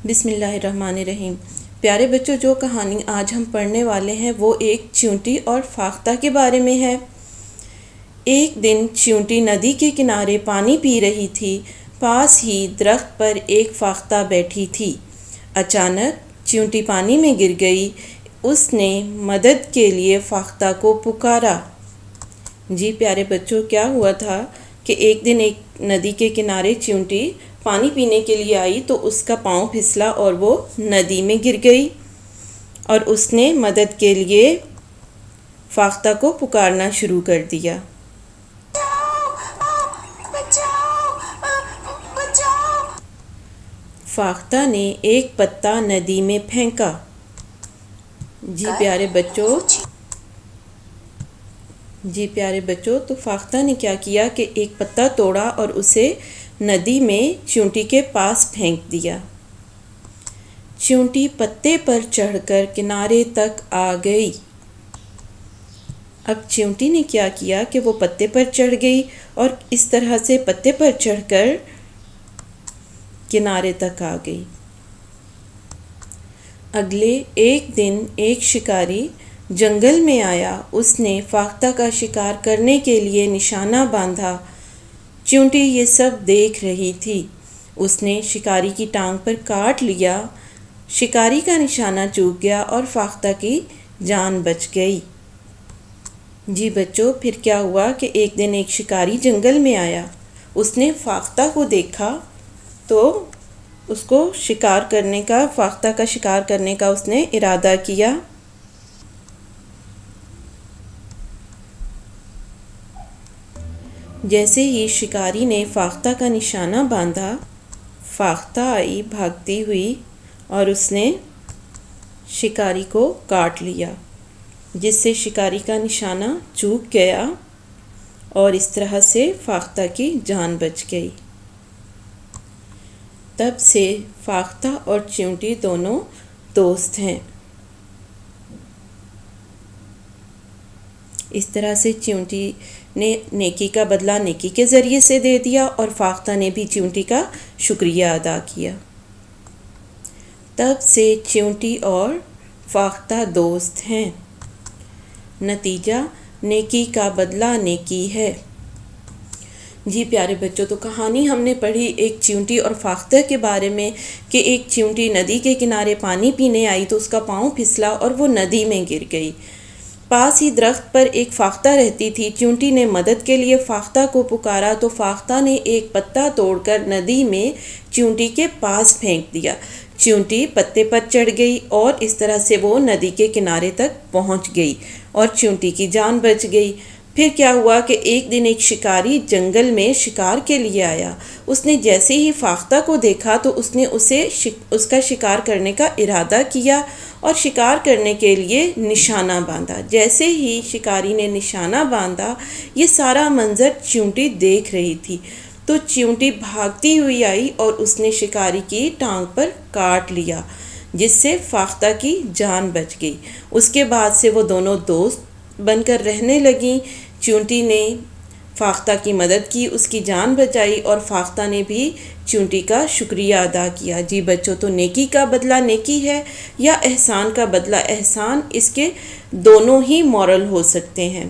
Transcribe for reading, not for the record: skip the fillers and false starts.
بسم اللہ الرحمن الرحیم۔ پیارے بچوں، جو کہانی آج ہم پڑھنے والے ہیں وہ ایک چیونٹی اور فاختہ کے بارے میں ہے۔ ایک دن چیونٹی ندی کے کنارے پانی پی رہی تھی۔ پاس ہی درخت پر ایک فاختہ بیٹھی تھی۔ اچانک چیونٹی پانی میں گر گئی۔ اس نے مدد کے لیے فاختہ کو پکارا۔ جی پیارے بچوں، کیا ہوا تھا کہ ایک دن ایک ندی کے کنارے چیونٹی پانی پینے کے لیے آئی تو اس کا پاؤں پھسلا اور وہ ندی میں گر گئی، اور اس نے مدد کے لیے فاختہ کو پکارنا شروع کر دیا۔ فاختہ نے ایک پتا ندی میں پھینکا۔ جی پیارے بچوں، تو فاختہ نے کیا کیا کہ ایک پتا توڑا اور اسے ندی میں چیونٹی کے پاس پھینک دیا۔ چیونٹی پتے پر چڑھ کر کنارے تک آ گئی۔ اب چیونٹی نے کیا کیا کہ وہ پتے پر چڑھ گئی اور اس طرح سے پتے پر چڑھ کر کنارے تک آ گئی۔ اگلے ایک دن ایک شکاری جنگل میں آیا۔ اس نے فاختہ کا شکار کرنے کے لیے نشانہ باندھا۔ چیونٹی یہ سب دیکھ رہی تھی۔ اس نے شکاری کی ٹانگ پر کاٹ لیا۔ شکاری کا نشانہ چوک گیا اور فاختہ کی جان بچ گئی۔ جی بچوں، پھر کیا ہوا کہ ایک دن ایک شکاری جنگل میں آیا۔ اس نے فاختہ کو دیکھا تو اس کو فاختہ کا شکار کرنے کا اس نے ارادہ کیا۔ جیسے ہی شکاری نے فاختہ کا نشانہ باندھا، فاختہ آئی بھاگتی ہوئی اور اس نے شکاری کو کاٹ لیا، جس سے شکاری کا نشانہ چوک گیا اور اس طرح سے فاختہ کی جان بچ گئی۔ تب سے فاختہ اور چیونٹی دونوں دوست ہیں۔ اس طرح سے چیونٹی نے نیکی کا بدلہ نیکی کے ذریعے سے دے دیا اور فاختہ نے بھی چیونٹی کا شکریہ ادا کیا۔ تب سے چیونٹی اور فاختہ دوست ہیں۔ نتیجہ، نیکی کا بدلہ نیکی ہے۔ جی پیارے بچوں، تو کہانی ہم نے پڑھی ایک چیونٹی اور فاختہ کے بارے میں کہ ایک چیونٹی ندی کے کنارے پانی پینے آئی تو اس کا پاؤں پھسلا اور وہ ندی میں گر گئی۔ پاس ہی درخت پر ایک فاختہ رہتی تھی۔ چیونٹی نے مدد کے لیے فاختہ کو پکارا تو فاختہ نے ایک پتا توڑ کر ندی میں چیونٹی کے پاس پھینک دیا۔ چیونٹی پتے پر چڑھ گئی اور اس طرح سے وہ ندی کے کنارے تک پہنچ گئی اور چیونٹی کی جان بچ گئی۔ پھر کیا ہوا کہ ایک دن ایک شکاری جنگل میں شکار کے لیے آیا۔ اس نے جیسے ہی فاختہ کو دیکھا تو اس نے اس کا شکار کرنے کا ارادہ کیا اور شکار کرنے کے لیے نشانہ باندھا۔ جیسے ہی شکاری نے نشانہ باندھا، یہ سارا منظر چیونٹی دیکھ رہی تھی، تو چیونٹی بھاگتی ہوئی آئی اور اس نے شکاری کی ٹانگ پر کاٹ لیا، جس سے فاختہ کی جان بچ گئی۔ اس کے بعد سے وہ دونوں دوست بن کر رہنے لگیں۔ چیونٹی نے فاختہ کی مدد کی، اس کی جان بچائی اور فاختہ نے بھی چیونٹی کا شکریہ ادا کیا۔ جی بچوں، تو نیکی کا بدلہ نیکی ہے یا احسان کا بدلہ احسان، اس کے دونوں ہی مورل ہو سکتے ہیں۔